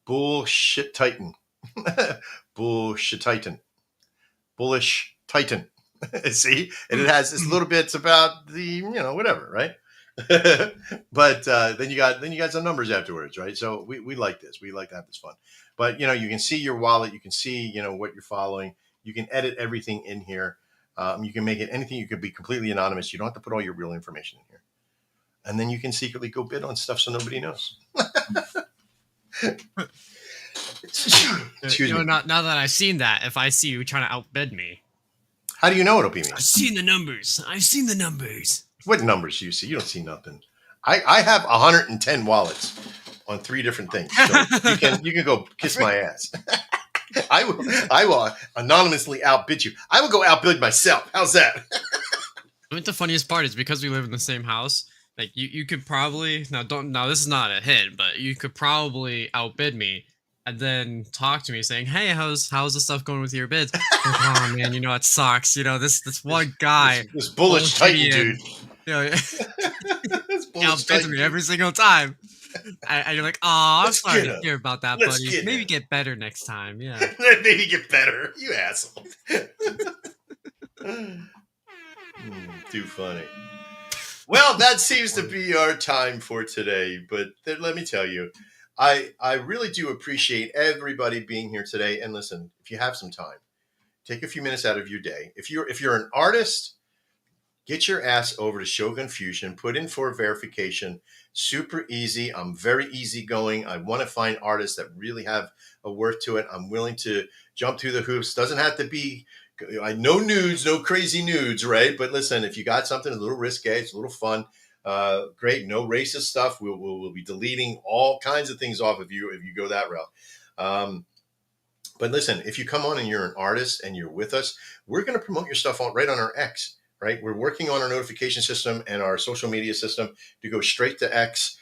Bullshit Titan. Bullshit Titan. Bullish Titan. See? And it has this little bits about the, whatever, right? But then you got some numbers afterwards, right? So we like this. We like to have this fun. But you can see your wallet. You can see what you're following. You can edit everything in here. You can make it anything. You can be completely anonymous. You don't have to put all your real information in here. And then you can secretly go bid on stuff so nobody knows. Excuse me. Now that I've seen that, if I see you trying to outbid me, how do you know it'll be me? I've seen the numbers. What numbers do you see? You don't see nothing. I have 110 wallets on 3 different things. So you can go kiss my ass. I will anonymously outbid you. I will go outbid myself. How's that? I think the funniest part is because we live in the same house. Like you could probably now this is not a hit, but you could probably outbid me and then talk to me saying, "Hey, how's the stuff going with your bids?" Like, oh man, it sucks. This one guy, this bullish Titan dude, outbids me every single time. And you're like, "Oh, I'm sorry to hear about that, buddy. Maybe get better next time." Yeah, maybe get better. You asshole. Too funny. Well, that seems to be our time for today. But let me tell you, I really do appreciate everybody being here today. And listen, if you have some time, take a few minutes out of your day. If you're an artist, get your ass over to Shogun Fusion, put in for verification. Super easy. I'm very easygoing. I want to find artists that really have a worth to it. I'm willing to jump through the hoops. Doesn't have to be, no nudes, no crazy nudes, right? But listen, if you got something a little risque, it's a little fun, great. No racist stuff. We'll be deleting all kinds of things off of you if you go that route. But listen, if you come on and you're an artist and you're with us, we're going to promote your stuff right on our X. Right, we're working on our notification system and our social media system to go straight to X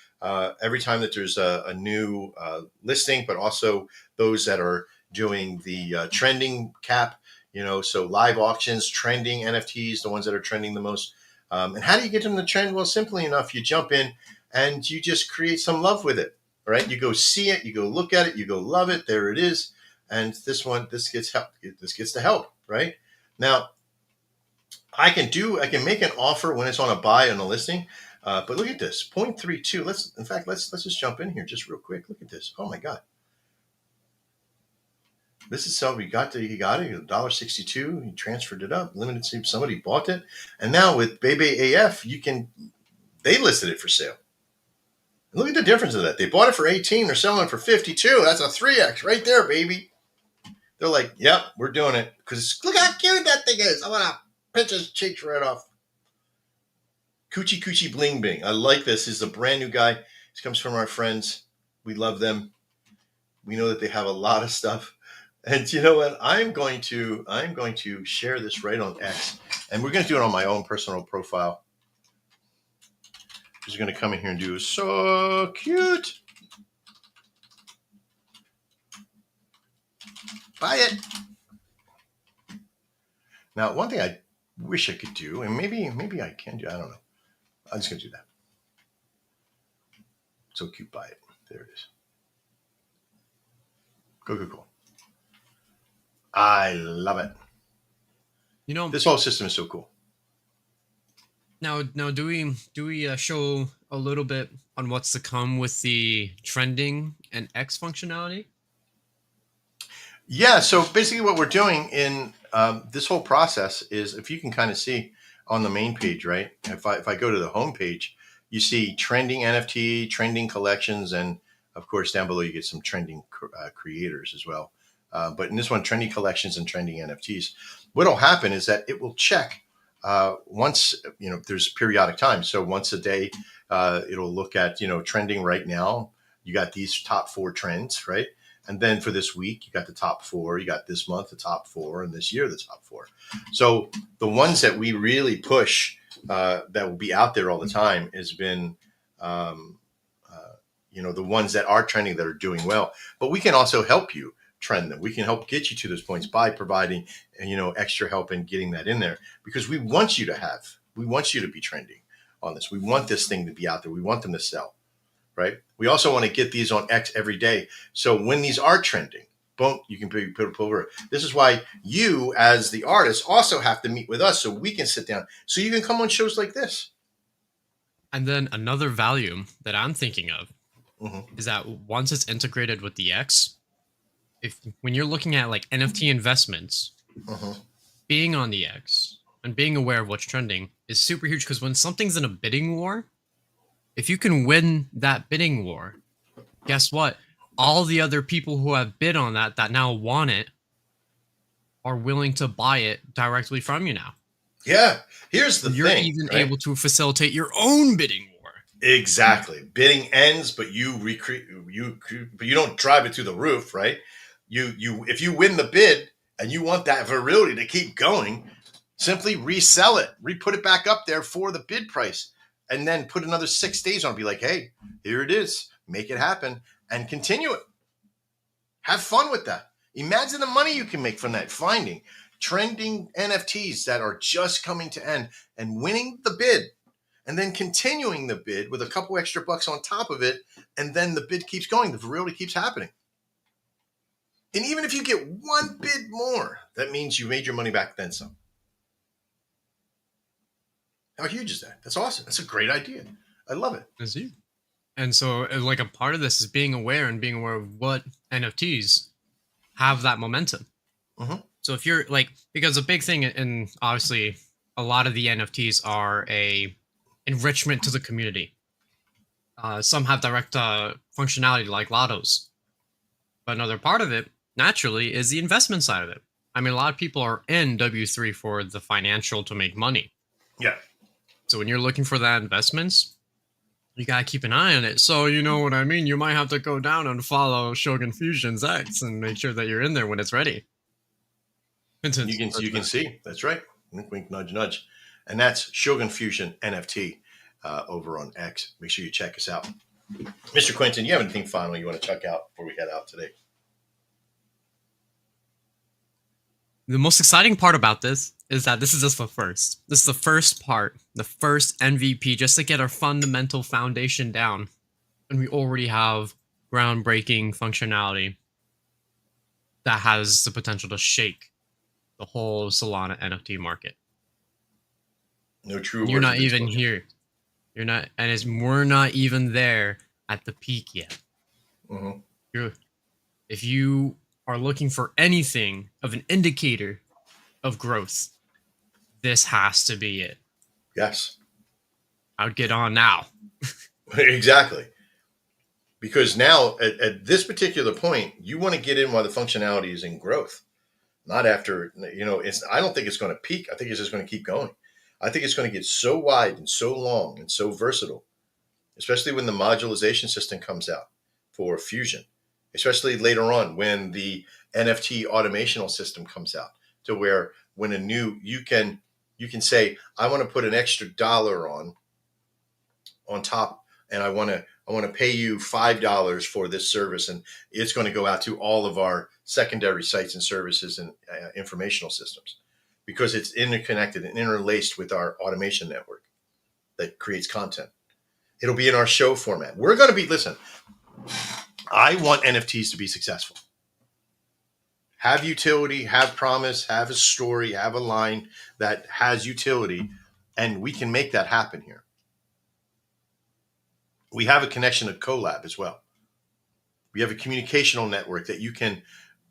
every time that there's a new listing, but also those that are doing the trending cap, so live auctions, trending NFTs, the ones that are trending the most. And how do you get them to trend? Well, simply enough, you jump in and you just create some love with it. All right, you go see it, you go look at it, you go love it. There it is, and this gets help. This gets the help, right? Now, I can make an offer when it's on a buy on a listing, but look at this 0.32. Let's just jump in here just real quick. Look at this. Oh my God, this is something he got it $1.62. He transferred it up, limited to somebody bought it, and now with Bebe AF, they listed it for sale. Look at the difference of that. They bought it for 18. They're selling it for 52. That's a 3x right there, baby. They're like, yep, we're doing it. Because look how cute that thing is. I want to pinch his cheeks right off. Coochie Coochie Bling Bing. I like this. This is a brand new guy. This comes from our friends. We love them. We know that they have a lot of stuff. And you know what? I'm going to share this right on X. And we're going to do it on my own personal profile. He's going to come in here and do so cute. Buy it. Now, one thing I wish I could do, and maybe I can do, I don't know. I'm just going to do that. So cute, buy it. There it is. Go. I love it. You know, this whole system is so cool. Now, do we show a little bit on what's to come with the trending and X functionality? Yeah. So basically, what we're doing in this whole process is, if you can kind of see on the main page, right? If I go to the home page, you see trending NFT, trending collections, and of course down below you get some trending creators as well. But in this one, trending collections and trending NFTs. What'll happen is that it will check. Once, there's periodic time. So once a day, it'll look at, trending right now. You got these top 4 trends, right? And then for this week, you got the top 4. You got this month, the top 4, and this year, the top 4. So the ones that we really push that will be out there all the time has been, the ones that are trending that are doing well. But we can also help you trend them. We can help get you to those points by providing, extra help in getting that in there, because we want you to be trending on this. We want this thing to be out there. We want them to sell, right? We also want to get these on X every day. So when these are trending, boom, you can put it over. This is why you, as the artist, also have to meet with us so we can sit down, so you can come on shows like this. And then another value that I'm thinking of is that once it's integrated with the X, when you're looking at like NFT investments, being on the X and being aware of what's trending is super huge, because when something's in a bidding war, if you can win that bidding war, guess what? All the other people who have bid on that now want it are willing to buy it directly from you now. Yeah. Here's the You're thing. You're even able to facilitate your own bidding war. Exactly. Bidding ends, but you don't drive it through the roof, right? If you win the bid and you want that virility to keep going, simply resell it, put it back up there for the bid price, and then put another 6 days on it. Be like, hey, here it is. Make it happen and continue it. Have fun with that. Imagine the money you can make from that, finding trending NFTs that are just coming to end and winning the bid, and then continuing the bid with a couple extra bucks on top of it. And then the bid keeps going. The virility keeps happening. And even if you get one bid more, that means you made your money back then some. How huge is that? That's awesome. That's a great idea. I love it. That's you. And so like a part of this is being aware of what NFTs have that momentum. So if you're like, because a big thing, and obviously a lot of the NFTs are a enrichment to the community. Some have direct functionality like lottos. But another part of it, naturally, is the investment side of it. I mean, a lot of people are in W3 for the financial to make money. Yeah. So when you're looking for that investments, you got to keep an eye on it. So you know what I mean? You might have to go down and follow Shogun Fusion's X and make sure that you're in there when it's ready. You can see. That's right. Wink, wink, nudge, nudge. And that's Shogun Fusion NFT over on X. Make sure you check us out. Mr. Quentin, you have anything final you want to check out before we head out today? The most exciting part about this is that this is just the first. This is the first part, the first MVP, just to get our fundamental foundation down. And we already have groundbreaking functionality that has the potential to shake the whole Solana NFT market. No true And you're words not have been even spoken. here. You're not, and we're not even there at the peak yet. Mhm. If you are looking for anything of an indicator of growth, this has to be it. Yes. I would get on now. Exactly. Because now, at this particular point, you want to get in while the functionality is in growth, not after, I don't think it's going to peak. I think it's just going to keep going. I think it's going to get so wide and so long and so versatile, especially when the modularization system comes out for Fusion, especially later on when the NFT automational system comes out, to where when you can say, I want to put an extra dollar on top, and I want to pay you $5 for this service, and it's going to go out to all of our secondary sites and services and informational systems, because it's interconnected and interlaced with our automation network that creates content. It'll be in our show format. We're going to be, listen, I want NFTs to be successful. Have utility, have promise, have a story, have a line that has utility, and we can make that happen here. We have a connection to Colab as well. We have a communicational network that you can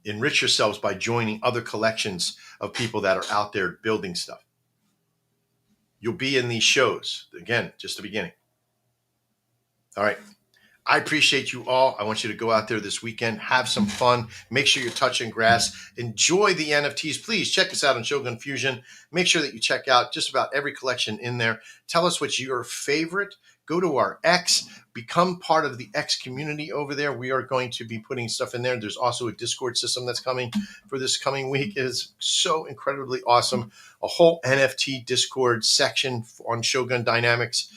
enrich yourselves by joining other collections of people that are out there building stuff. You'll be in these shows. Again, just the beginning. All right. I appreciate you all. I want you to go out there this weekend, have some fun. Make sure you're touching grass. Enjoy the NFTs. Please check us out on Shogun Fusion. Make sure that you check out just about every collection in there. Tell us what's your favorite. Go to our X. Become part of the X community over there. We are going to be putting stuff in there. There's also a Discord system that's coming for this coming week. It is so incredibly awesome. A whole NFT Discord section on Shogun Dynamics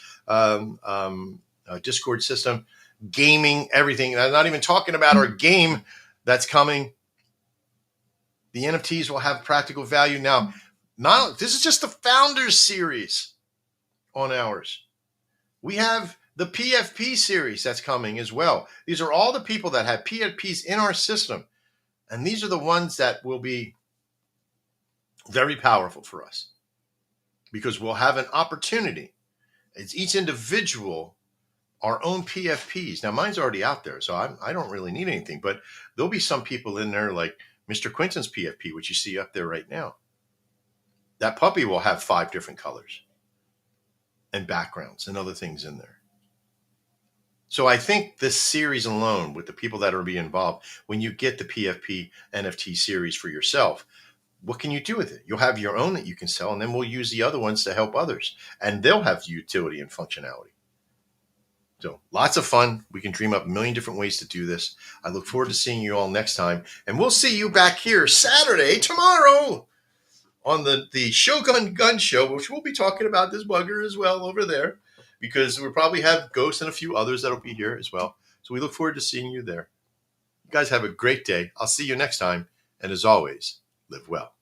Discord system. Gaming, everything. And I'm not even talking about our game that's coming. The NFTs will have practical value. Now, this is just the Founders Series on ours. We have the PFP series that's coming as well. These are all the people that have PFPs in our system. And these are the ones that will be very powerful for us, because we'll have an opportunity. It's each individual our own PFPs. Now, mine's already out there, so I don't really need anything. But there'll be some people in there like Mr. Quinton's PFP, which you see up there right now. That puppy will have 5 different colors and backgrounds and other things in there. So I think this series alone, with the people that are being involved, when you get the PFP NFT series for yourself, what can you do with it? You'll have your own that you can sell, and then we'll use the other ones to help others. And they'll have utility and functionality. So lots of fun. We can dream up a million different ways to do this. I look forward to seeing you all next time. And we'll see you back here Saturday, tomorrow, on the Shogun Gun Show, which we'll be talking about this bugger as well over there, because we'll probably have Ghost and a few others that'll be here as well. So we look forward to seeing you there. You guys have a great day. I'll see you next time. And as always, live well.